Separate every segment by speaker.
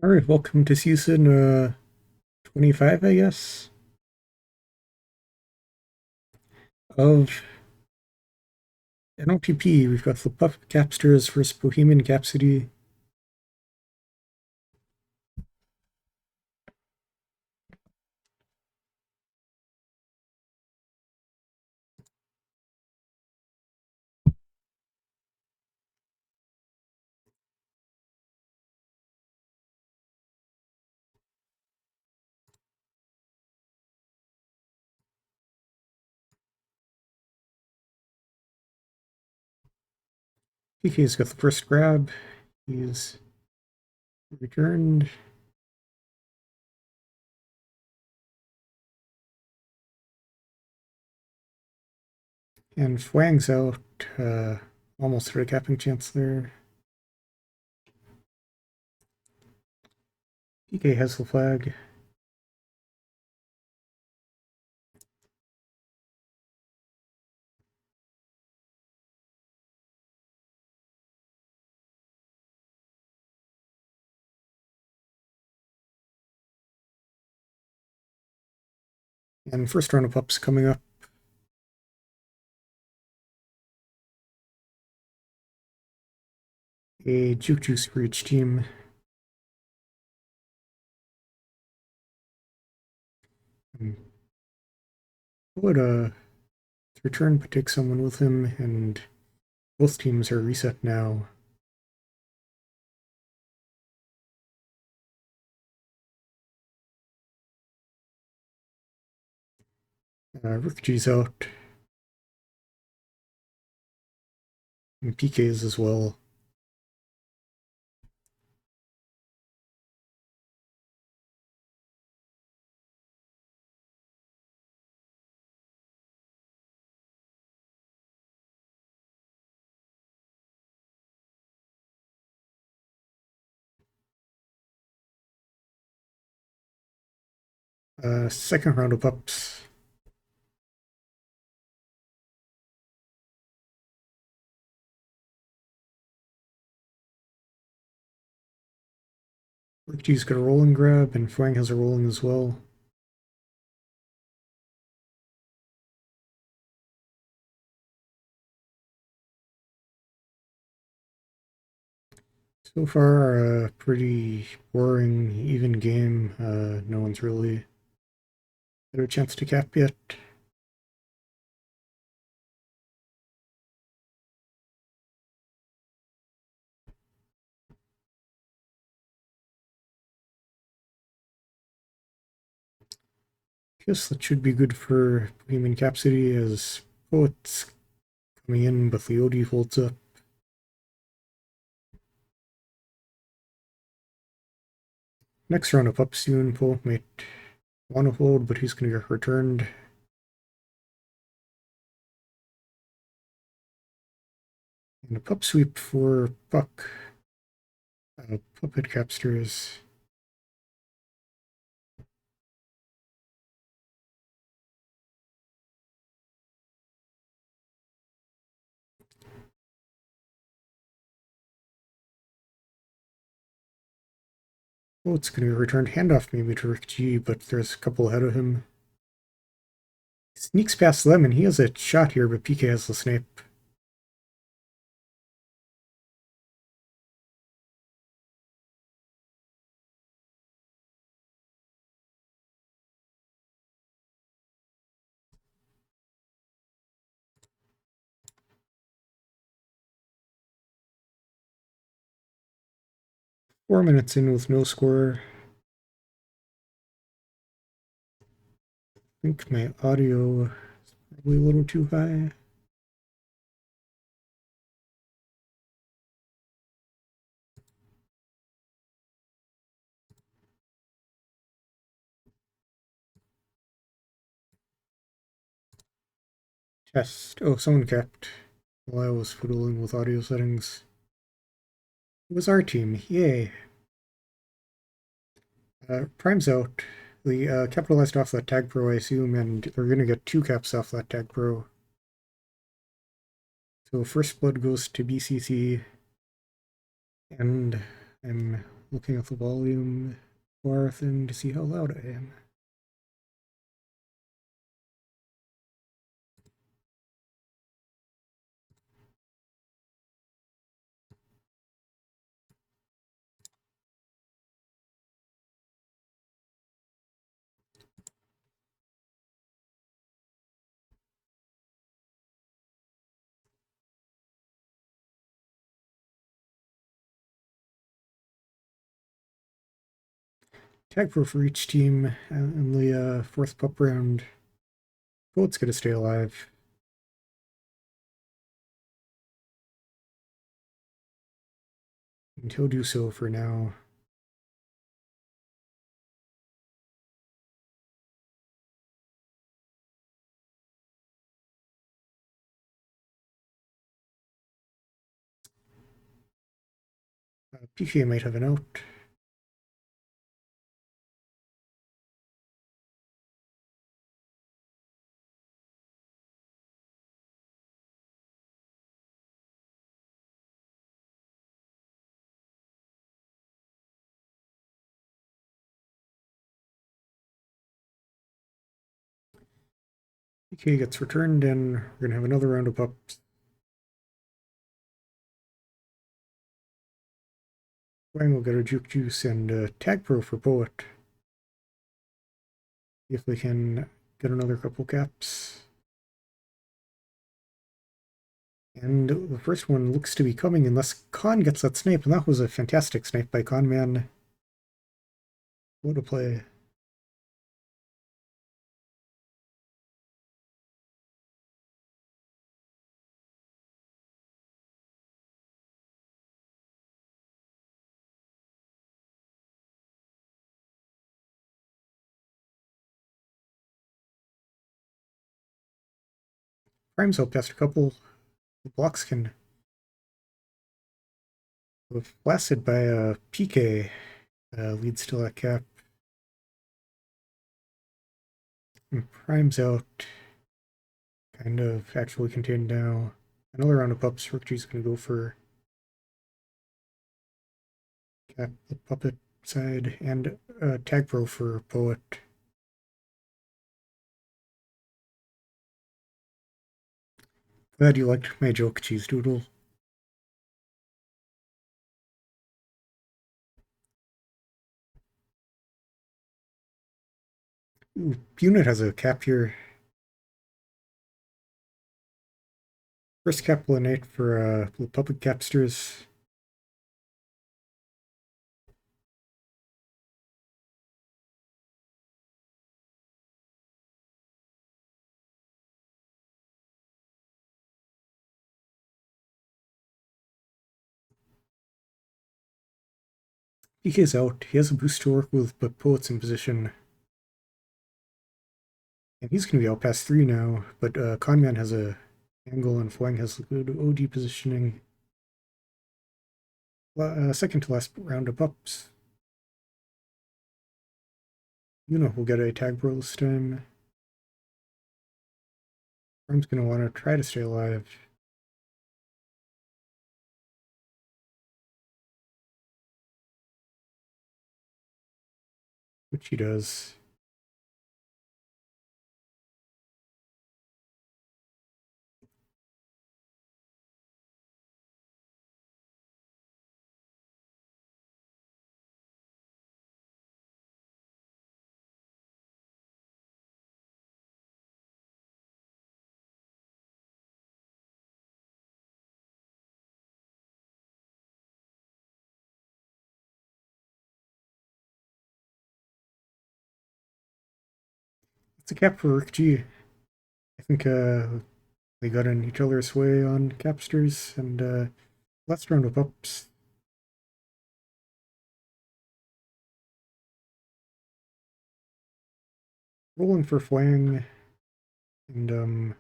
Speaker 1: All right, welcome to season 25, I guess, of NLTP. We've got the Puppet Capsters versus Bohemian Capsody. PK's got the first grab. He's returned. And Fwang's out. Almost had a capping chance there. PK has the flag. And first round of pups coming up. A juke juice for each team. Would return but take someone with him, and both teams are reset now. Rook G's out. And PK's as well. Second round of pups. Richie's got a rolling grab, and Fwang has a rolling as well. So far, a pretty boring, even game. No one's really had a chance to cap yet. Guess that should be good for Bohemian Capsody as Poet's coming in, but Leody folds up. Next round of pups soon. Poet might want to fold, but he's going to get returned. And a pup sweep for Puck. Puppet Capsters. Oh, it's going to be returned handoff maybe to Rick G, but there's a couple ahead of him. He sneaks past them, and he has a shot here, but PK has the snipe. Four minutes in with no score. I think my audio is probably a little too high. Test. Oh, someone capped while I was fiddling with audio settings. It was our team. Yay. Prime's out. We capitalized off that Tagpro, I assume, and they're going to get two caps off that Tagpro. So first blood goes to BCC, and I'm looking at the volume bar thing to see how loud I am. Tagpro for each team in the fourth pup round. Boat's gonna stay alive. And he'll do so for now. PK might have an out. PK gets returned, and we're gonna have another round of pups. Wang will get a Juke Juice and Tagpro for Poet. See if we can get another couple caps. And the first one looks to be coming unless Con gets that snipe, and that was a fantastic snipe by Conman. What a play. Prime's out past a couple. The blocks can have blasted by a PK leads to that cap. And Prime's out. Kind of actually contained now. Another round of pups. Rookji's gonna go for cap the puppet side and Tagpro for Poet. Glad you liked my joke, Cheese Doodle. Ooh, Unit has a cap here. First cap Linate for Puppet Capsters. PK's out. He has a boost to work with, but Poet's in position. And he's going to be out past 3 now, but Conman has a angle and Fwang has good OD positioning. Second to last round of pups. Yuna will get a Tagpro this time. Prime's going to want to try to stay alive. Which he does. It's a cap for Rook G. I think they got in each other's way on capsters, and last round of pups. Rolling for Fwang, and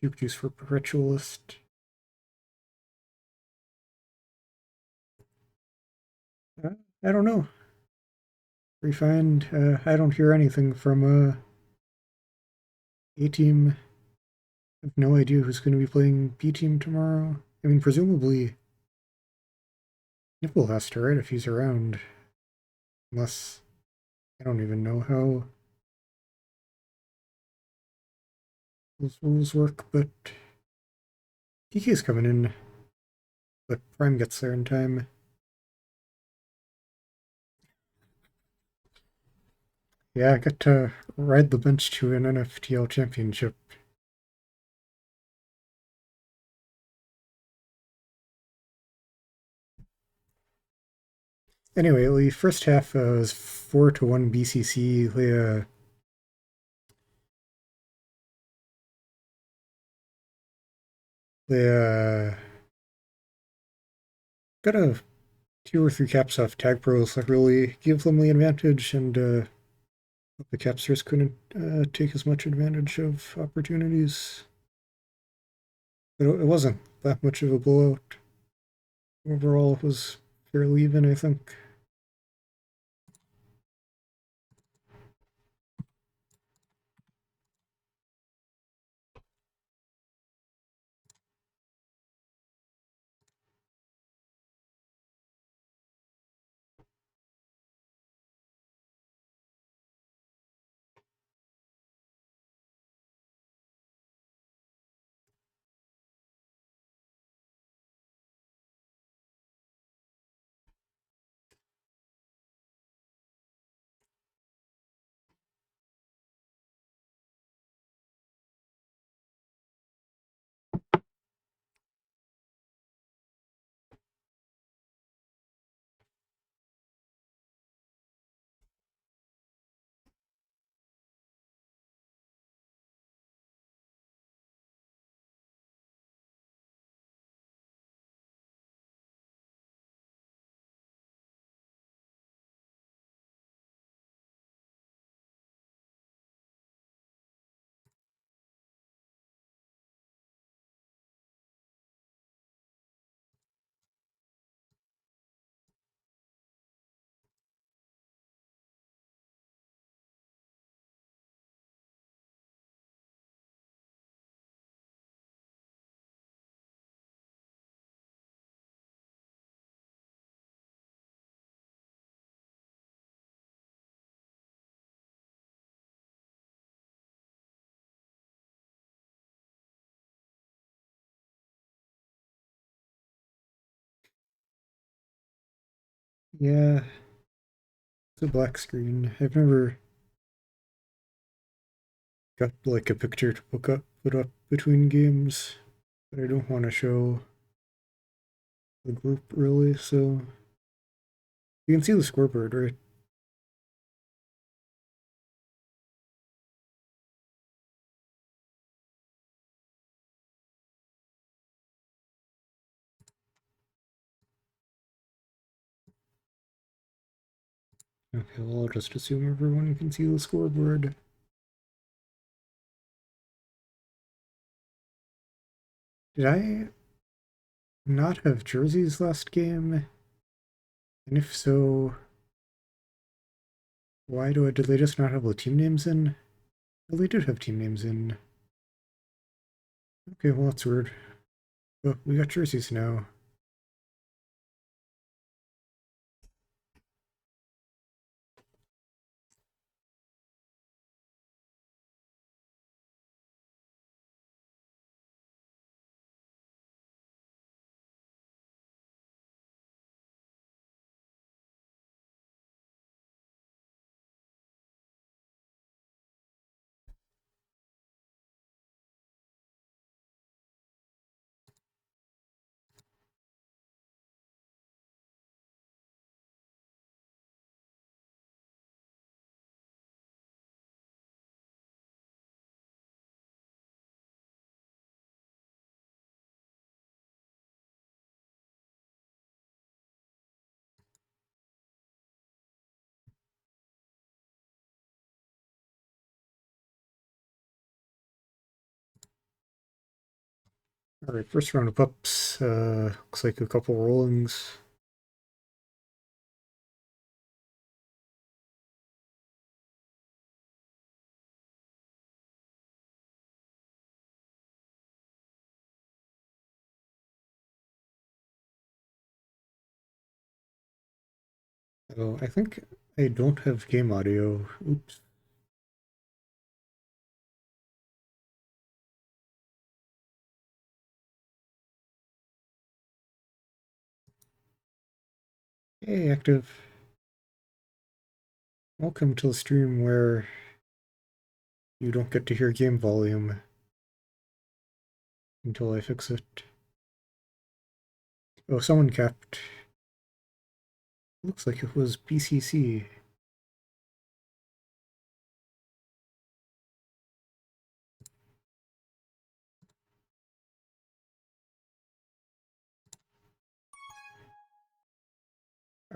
Speaker 1: Juke Juice for Perpetualist. I don't know. Refined. I don't hear anything from A team. I have no idea who's going to be playing B team tomorrow. I mean, presumably Nipple has to, right, if he's around. Unless, I don't even know how those rules work, but PK's coming in, but Prime gets there in time. Yeah, I got to ride the bench to an NFTL championship. Anyway, the first half was 4-1 BCC. They got a 2 or 3 caps off Tagpro, so that really gave them the advantage, and the capsters couldn't take as much advantage of opportunities. But it wasn't that much of a blowout. Overall, it was fairly even, I think. Yeah, it's a black screen. I've never got like a picture to put up between games, but I don't want to show the group really, so you can see the scoreboard, right? Okay, well, I'll just assume everyone can see the scoreboard. Did I not have jerseys last game? And if so, did they just not have the team names in? Well, they did have team names in. Okay, well, that's weird. But we got jerseys now. All right, first round of ups. Looks like a couple rollings. Oh, I think I don't have game audio. Oops. Hey, Active. Welcome to the stream where you don't get to hear game volume until I fix it. Oh, someone capped. Looks like it was BCC.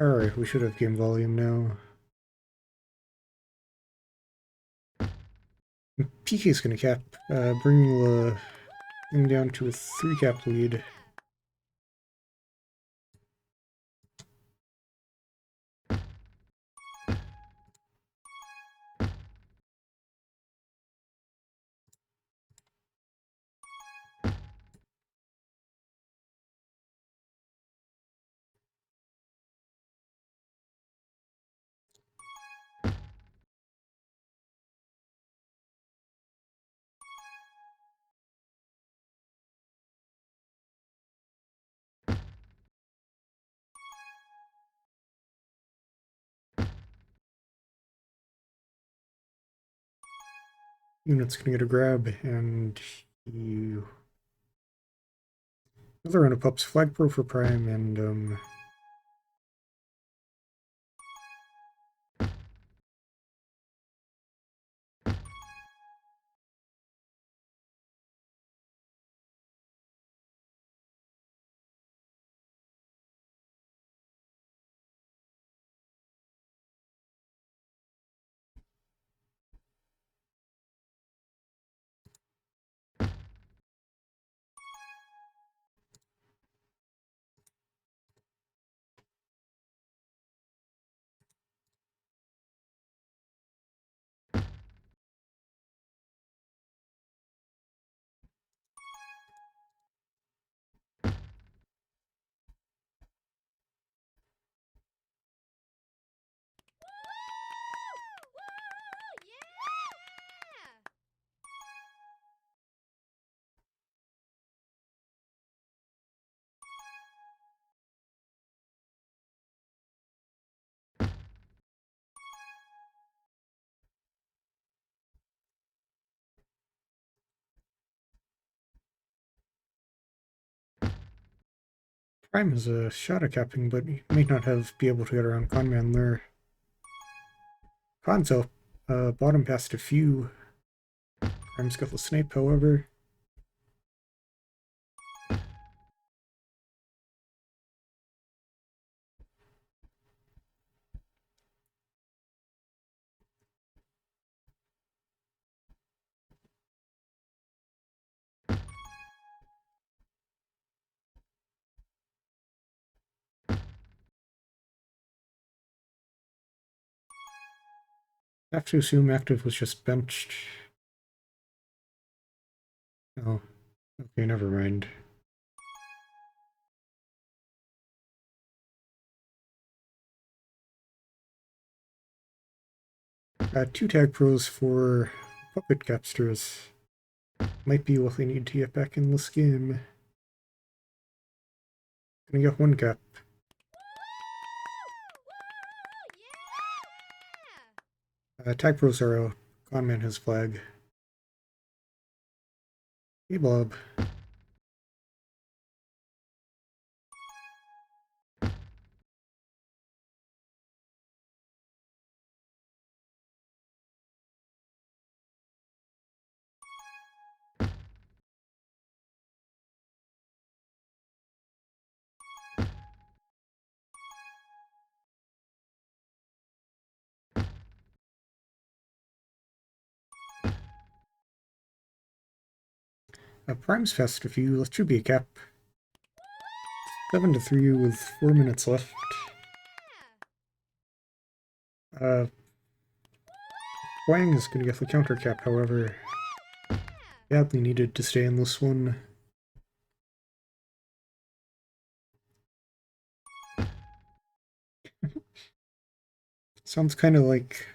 Speaker 1: Alright, we should have game volume now. PK's gonna cap, bringing the thing down to a 3 cap lead. Unit's gonna get a grab, and you... Another round of pups, flag pro for prime, and prime has a shot at capping, but he may not be able to get around conman there. Con's up, bottom past a few. Prime's got the snipe, however. I have to assume Active was just benched. Oh, okay, never mind. Two tag pros for puppet capsters. Might be what they need to get back in this game. Gonna get one cap. Tag pros are out. Conman has flag. Hey, Bob. Prime's fast a few. That should be a cap. 7-3 with 4 minutes left. Wang is going to get the counter cap, however. Badly needed to stay in this one. Sounds kind of like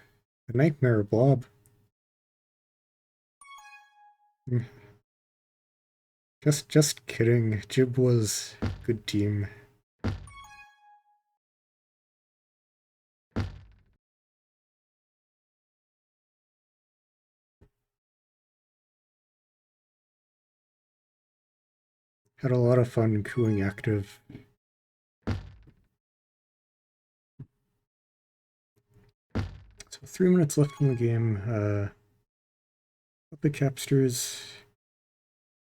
Speaker 1: a nightmare blob. Mm, just kidding. Jib was a good team. Had a lot of fun queuing active. So 3 minutes left in the game. The Capsters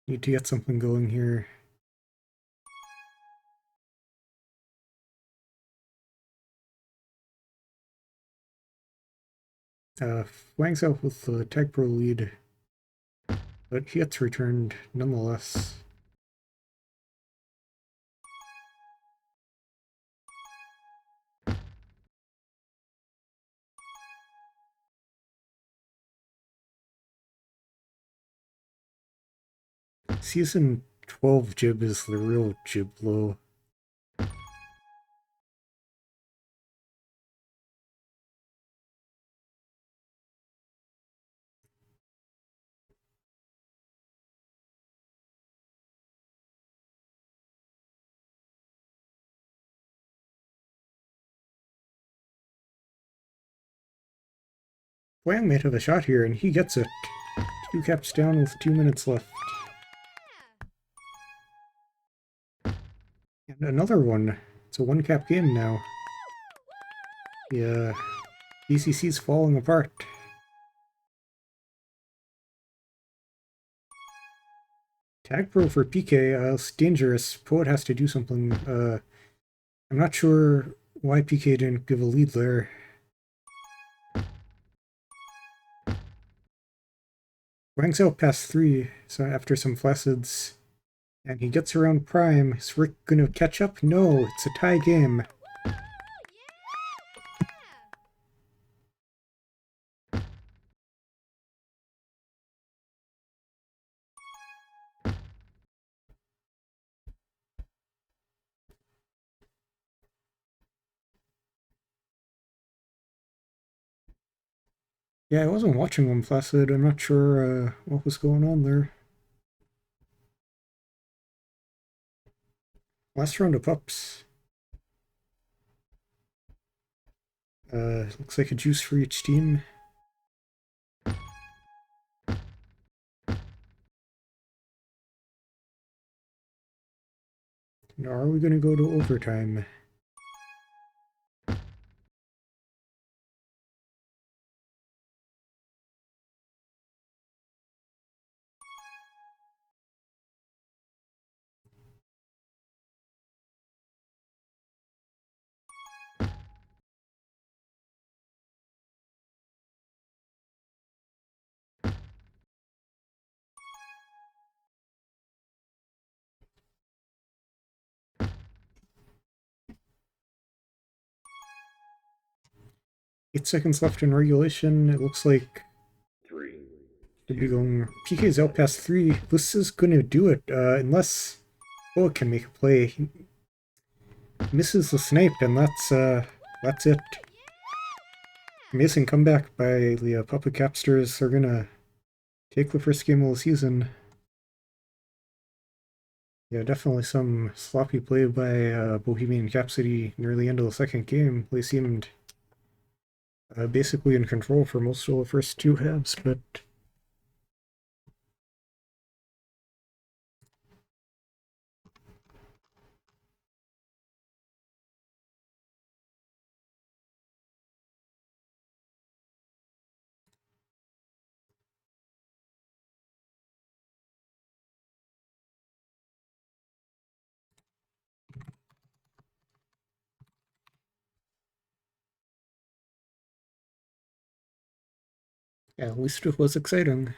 Speaker 1: need to get something going here. Wang's out with the Tagpro lead, but he gets returned nonetheless. Season 12 Jib is the real Jib low. Wang might have a shot here, and he gets it. 2 caps down with 2 minutes left. And another one. It's a 1 cap game now. Yeah, ABCC's falling apart. Tagpro for PK, it's dangerous. Poet has to do something. I'm not sure why PK didn't give a lead there. Wang's out past 3, so after some flacids. And he gets around Prime. Is Rick gonna catch up? No, it's a tie game. Yeah, I wasn't watching them flaccid. I'm not sure what was going on there. Last round of pups. Looks like a juice for each team. Now, are we going to go to overtime? Eight seconds left in regulation. It looks like PK's out past 3. This is going to do it, unless Poet can make a play. He misses the snipe, and that's it. Amazing comeback by the Puppet Capsters. They're gonna take the first game of the season. Yeah, definitely some sloppy play by Bohemian Capsity near the end of the second game. They seemed basically in control for most of the first 2 halves, but yeah, at least it was exciting.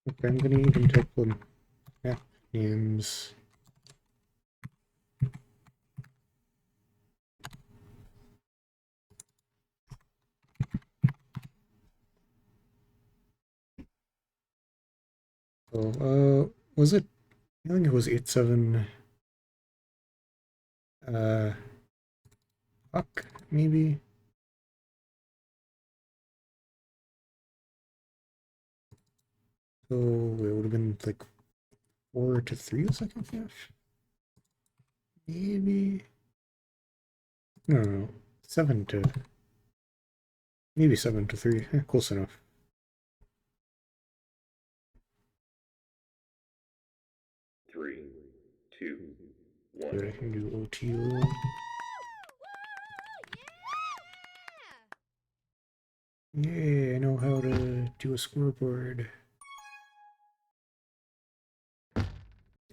Speaker 1: Okay, I'm gonna even type in map names. So, was it? I think it was 87. Puck, maybe? So it would have been like 4 to 3 the second half? Maybe? No, no, no. 7 to... Maybe 7 to 3. Close enough.
Speaker 2: Three, two, one.
Speaker 1: Good, I can do OT rule. Yay, I know how to do a scoreboard.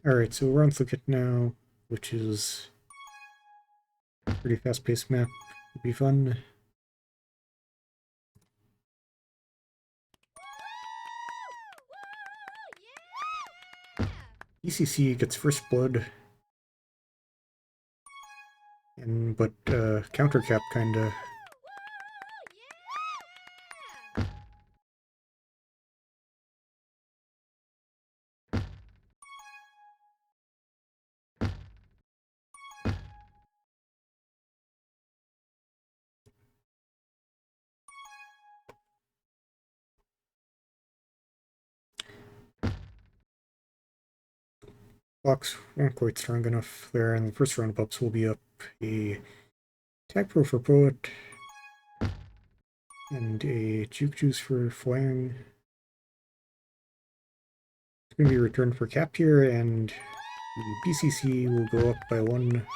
Speaker 1: Alright, so we're on Thicket now, which is a pretty fast-paced map. It'll be fun. ABCC gets first blood, but counter cap kinda. Blocks weren't quite strong enough there, and the first round of ups will be up a Tagpro for Poet and a Juke Juice for Flying. It's going to be returned for cap here, and the BCC will go up by 1.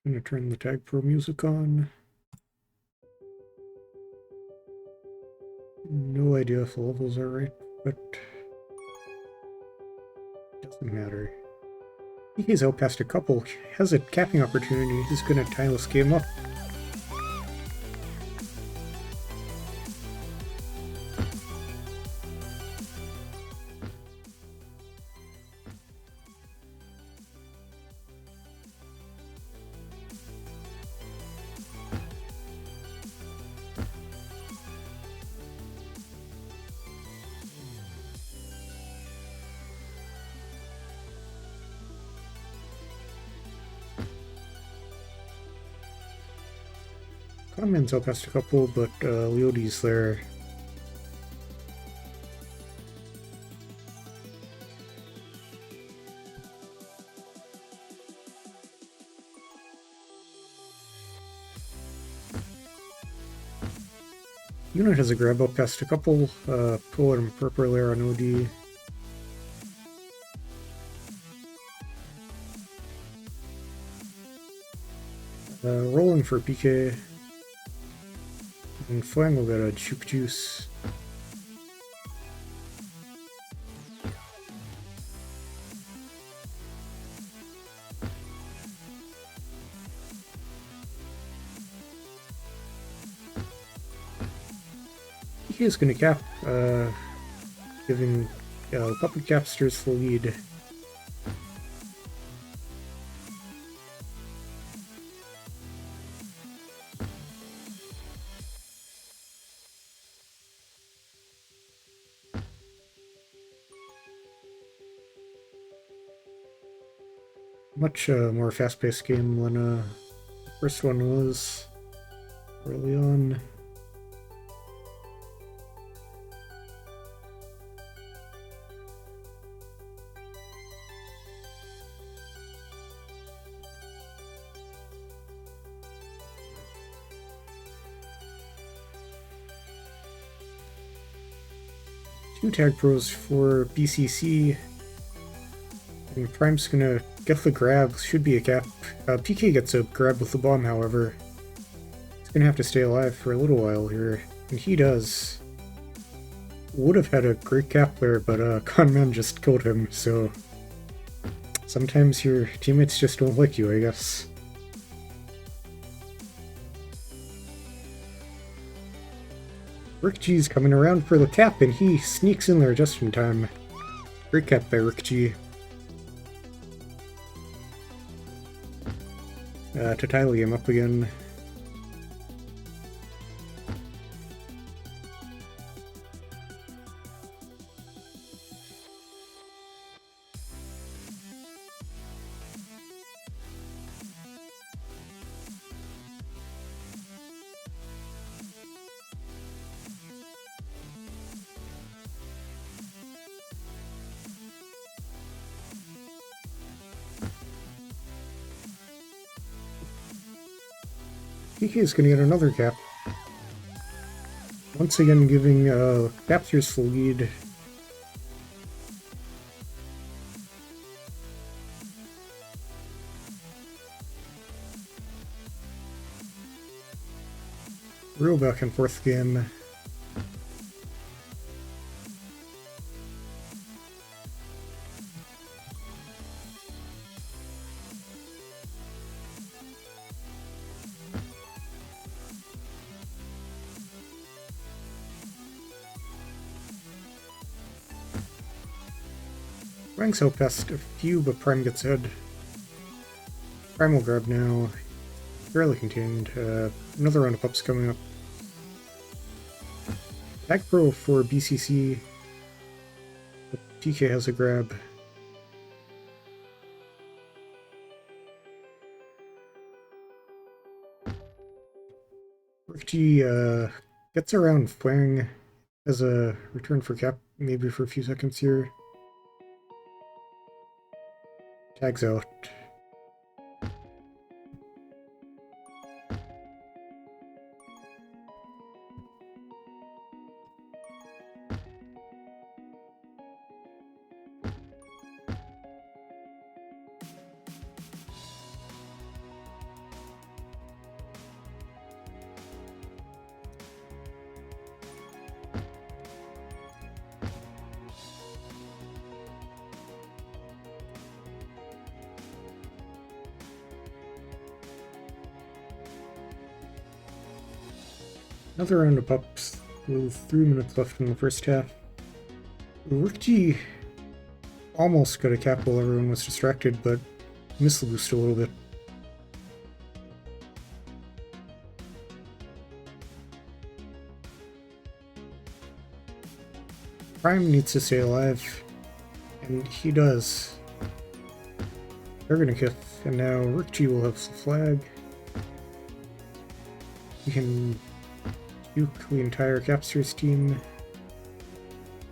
Speaker 1: I'm going to turn the Tagpro music on. No idea if the levels are right, but it doesn't matter. He's out past a couple, has a capping opportunity, he's going to tie this game up. Conman's out past a couple, but Leody's there. Unit has a grab up past a couple, Poet and Purple there on OD. Rolling for PK. And Flying will get a Juke Juice. PK is going to cap, giving Puppet Capsters the lead. Much more fast-paced game than the first one was early on. 2 Tagpros for BCC. And Prime's gonna get the grab, should be a cap. PK gets a grab with the bomb, however. He's gonna have to stay alive for a little while here, and he does. Would have had a great cap there, but Conman just killed him, so sometimes your teammates just don't like you, I guess. Rick G's coming around for the cap, and he sneaks in there just in time. Great cap by Rick G. Titanium up again. PK is going to get another cap. Once again giving Captures the lead. Real back and forth game. Ranks out past a few, but Prime gets ahead. Prime will grab now. Fairly contained. Another round of pups coming up. Tagpro for BCC. The PK has a grab. Rick G gets around Fwang as a return for cap, maybe for a few seconds here. Tags out. Another round of pups with 3 minutes left in the first half. Rick G almost got a cap while everyone was distracted, but missed the boost a little bit. Prime needs to stay alive, and he does. They're gonna kill, and now Rick G will have the flag. He can juke the entire Capsters team.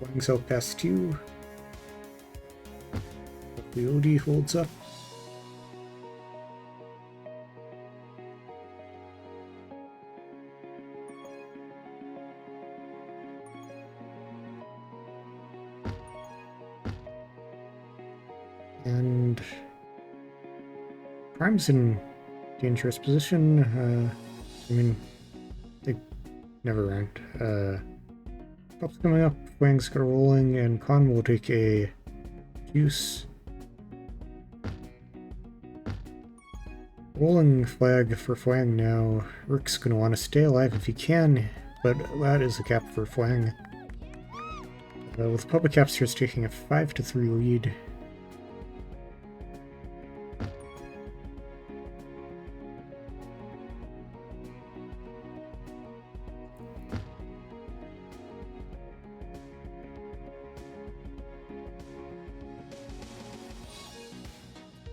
Speaker 1: Flangs out past 2. But the OD holds up. And Prime's in dangerous position. I mean, they never ranked. Pups coming up, Wang's got a rolling, and Khan will take a juice. Rolling flag for Fwang now. Rick's gonna want to stay alive if he can, but that is a cap for Fwang. With Public Capsters taking a 5-3 lead.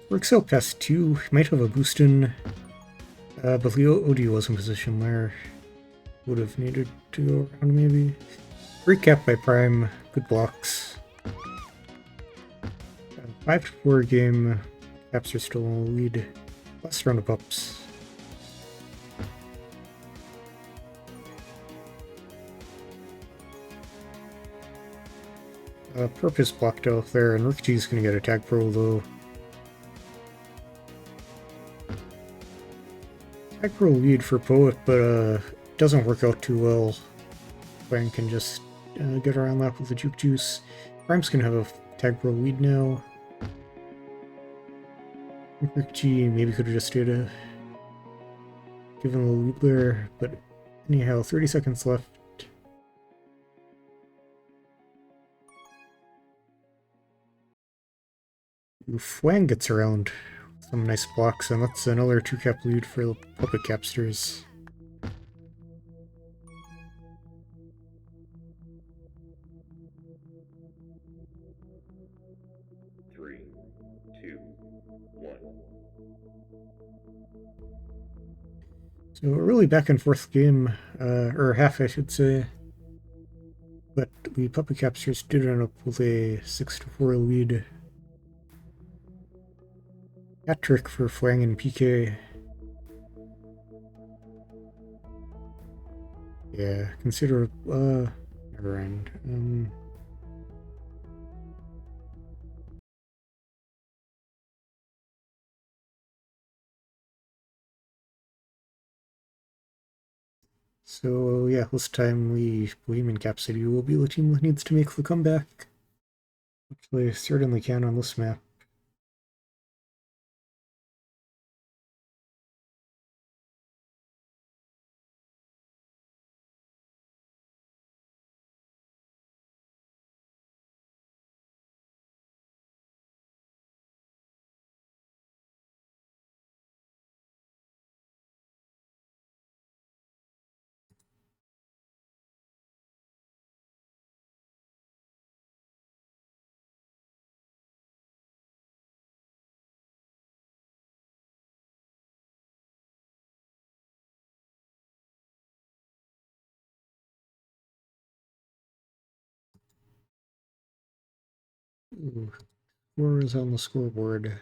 Speaker 1: Rick's out past 2, might have a boost in, but the OD was in position there. Would have needed to go around maybe. Great cap by Prime, good blocks. 5-4 game, Caps are still in the lead. Last round of pups. Purpose blocked out there, and Rikji's gonna get a Tagpro though. Tagpro lead for Poet, but doesn't work out too well. Fang can just get around that with the Juke Juice. Prime's gonna have a Tagpro lead now. Rikji maybe could have just stayed given the lead there, but anyhow, 30 seconds left. Fwang gets around some nice blocks, and that's another 2-cap lead for the Puppet Capsters.
Speaker 2: Three, two, one.
Speaker 1: So a really back and forth game, or half I should say. But the Puppet Capsters did end up with a 6-4 lead. Hat trick for Fwang and PK. Yeah, consider never end. So yeah, this time the Bohemian Cap City will be the team that needs to make the comeback. Which they certainly can on this map. Ooh, score is on the scoreboard.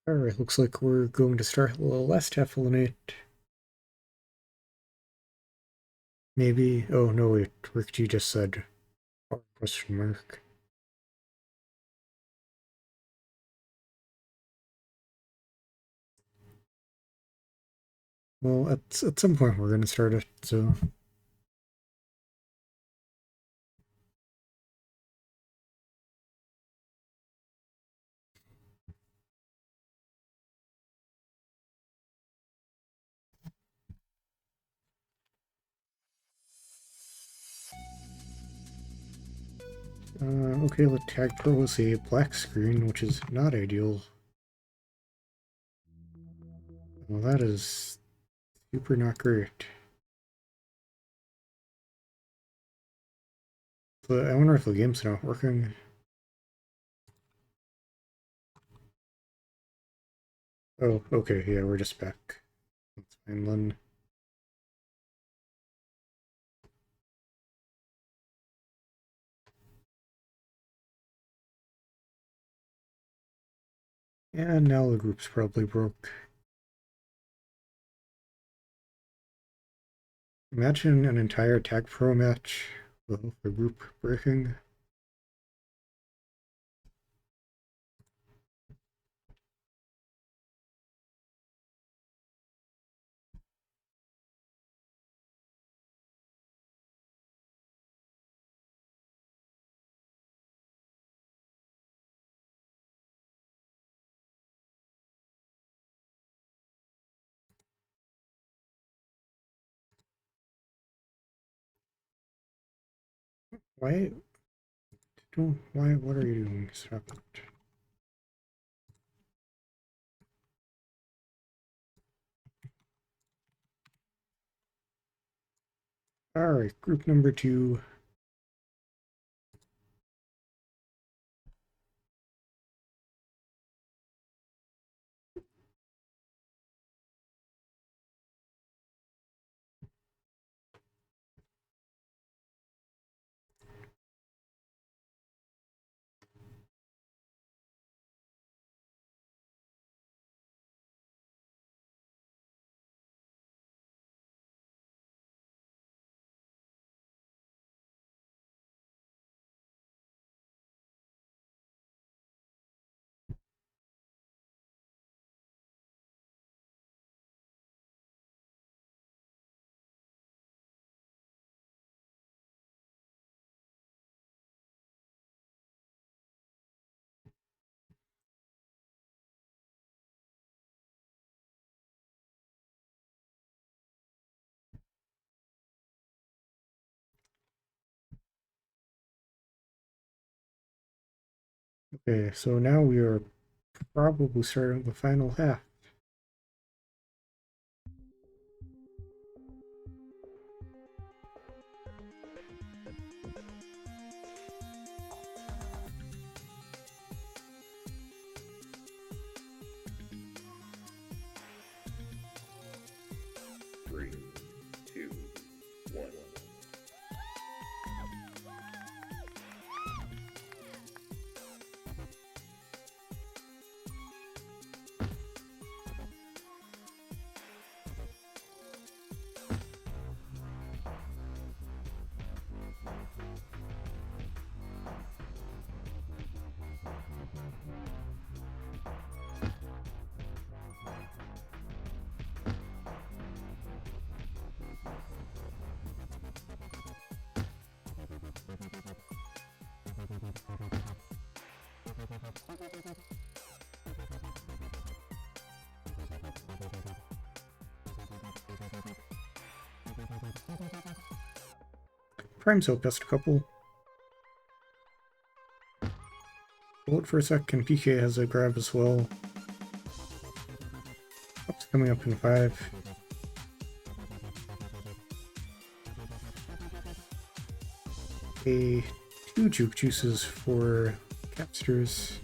Speaker 1: Alright, looks like we're going to start the last half of the night. Maybe. Oh no, wait. Rick just said question mark. Well, at some point we're gonna start it, so. Okay, the Tagpro was a black screen, which is not ideal. Well, that is super not great. But I wonder if the game's not working. Oh, okay, yeah, we're just back. That's fine then. And now the group's probably broke. Imagine an entire Tagpro match with the group breaking. Why what are you doing? Stop it. Alright, group number 2. Okay, so now we are probably starting the final half.
Speaker 2: Three, two, one.
Speaker 1: Prime's outbest a couple. Hold for a second, PK has a grab as well. Up's coming up in 5. A 2 juke juices for capsters.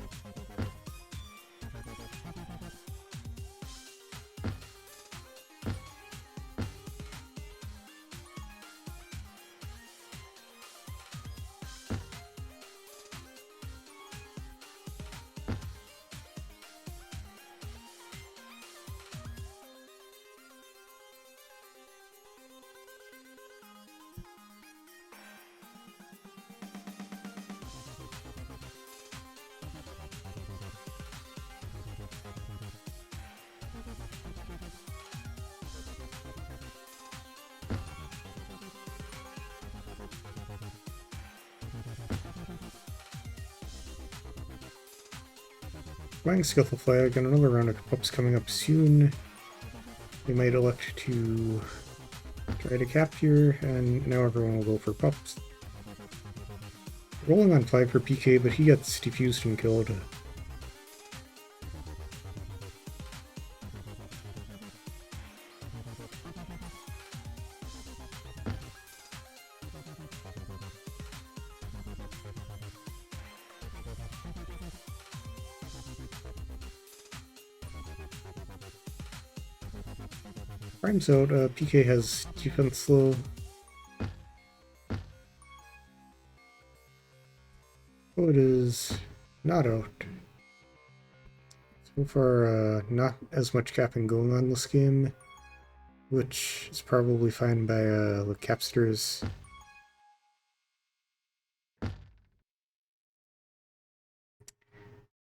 Speaker 1: Flying Skillful Flag and another round of pups coming up soon. We might elect to try to capture, and now everyone will go for pups. rolling on flag for PK, but he gets defused and killed. Prime's out, PK has defense low. Oh, it is not out. So far, not as much capping going on this game, which is probably fine by the capsters.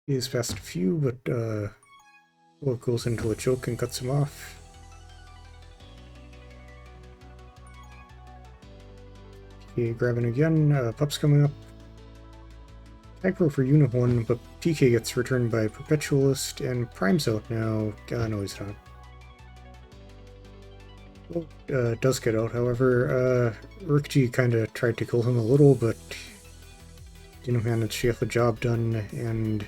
Speaker 1: He is fast a few, but well, it goes into a choke and cuts him off. PK grabbing again, Pup's coming up. Tagpro for Unit 1, but PK gets returned by Perpetualist, and Prime's out now. No, he's not. Well, does get out, however. Rikji kind of tried to kill him a little, but didn't manage to get the job done, and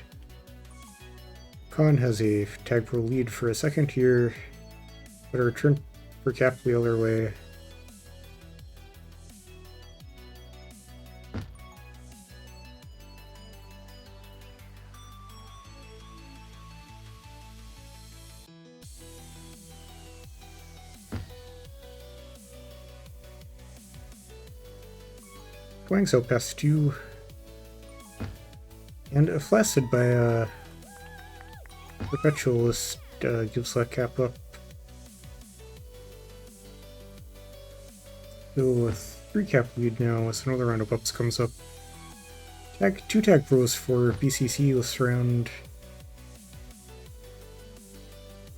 Speaker 1: Khan has a Tagpro lead for a second here, but a return for Cap the other way. Wang's out past 2, and flaccid by Perpetualist gives that cap up. So with 3 cap lead now, as another round of ups comes up. 2 tag pros for BCC this round.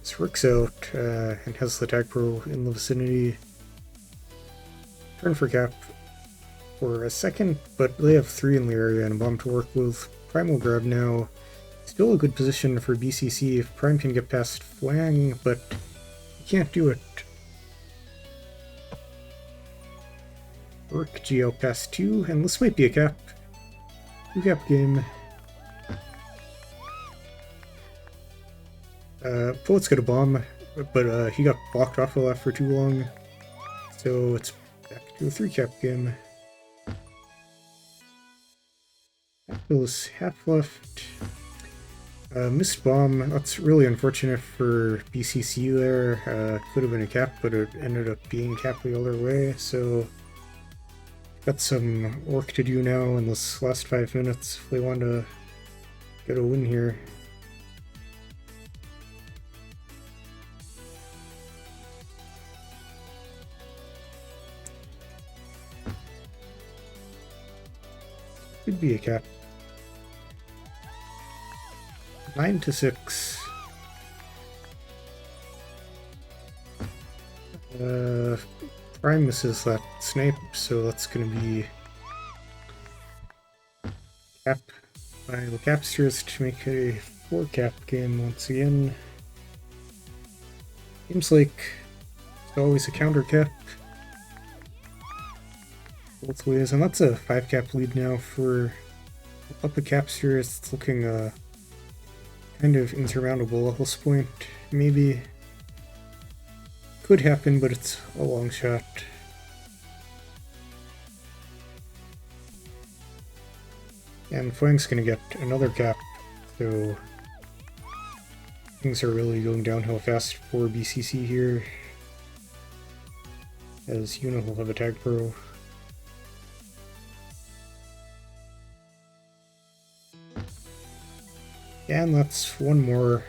Speaker 1: So Rick's out and has the tag pro in the vicinity. Turn for cap for a second, but they have 3 in the area and a bomb to work with. Prime will grab now. Still a good position for BCC if Prime can get past Flang, but he can't do it. Work Geo past 2, and this might be a cap. 2 cap game. Poet's got a bomb, but he got blocked off the left for too long. So it's back to a 3 cap game. Feels half left. Missed bomb. That's really unfortunate for BCC there. Could have been a cap, but it ended up being cap the other way. So got some work to do now in this last 5 minutes if they want to get a win here. Could be a cap. 9-6. Prime misses that snipe, so that's gonna be cap by the capsters to make a 4 cap game once again. Seems like it's always a counter cap both ways, and that's a 5 cap lead now for up a capster. It's looking kind of insurmountable at this point. Maybe could happen, but it's a long shot. And Fang's gonna get another cap, so things are really going downhill fast for BCC here, as Unit will have a tag pro. And that's one more.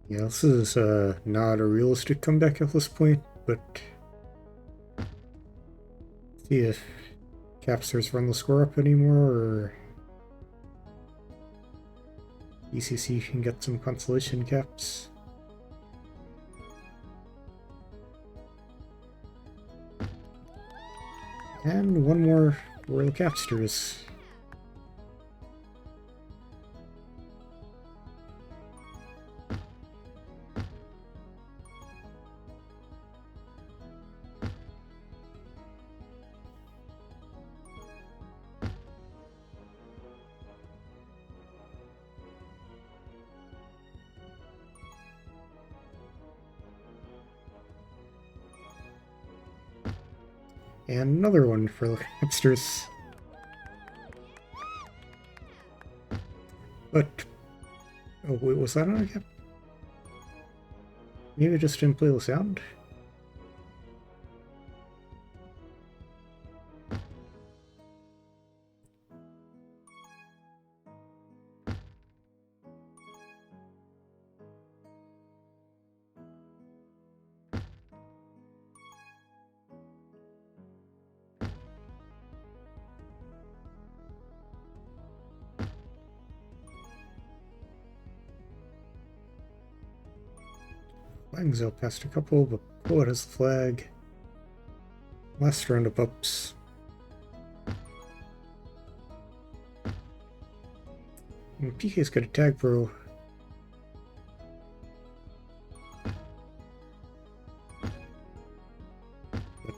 Speaker 1: Yeah, this is not a realistic comeback at this point, but see if Capsters run the score up anymore, or ABCC can get some consolation caps. And one more Royal Capsters. And another one for the Capsters. But, oh wait, was that on a cap? Maybe I just didn't play the sound? Flags out past a couple, but Poet has the flag. Last round of ups. And PK's got a Tagpro. But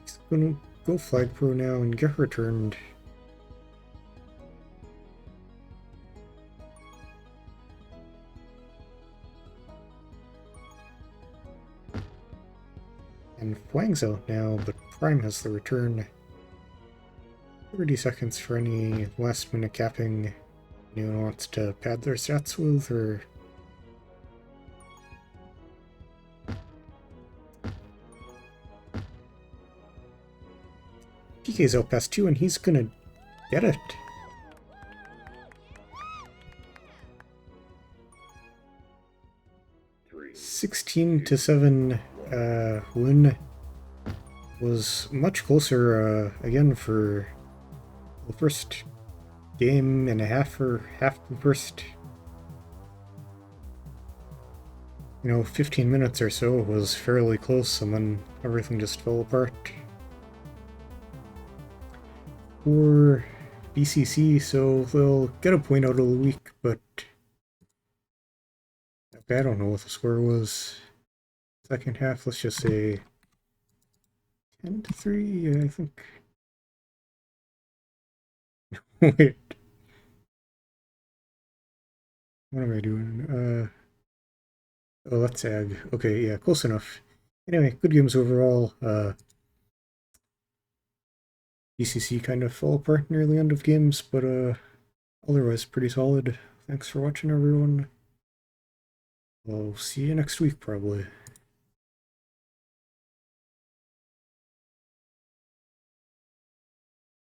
Speaker 1: he's gonna go Flag Pro now and get returned. And Flang's out now, but Prime has the return. 30 seconds for any last minute capping anyone wants to pad their stats with, or PK's out past 2 and he's gonna get it.
Speaker 2: Three,
Speaker 1: 16-7 win was much closer again for the first game and a half, or half the first 15 minutes or so was fairly close, and then everything just fell apart for BCC, so they'll get a point out of the week, but I don't know what the score was. Second half, let's just say 10-3, I think. Wait. What am I doing? Oh, that's ag. Okay, yeah, close enough. Anyway, good games overall. BCC kind of fell apart near the end of games, but otherwise pretty solid. Thanks for watching, everyone. I'll see you next week, probably.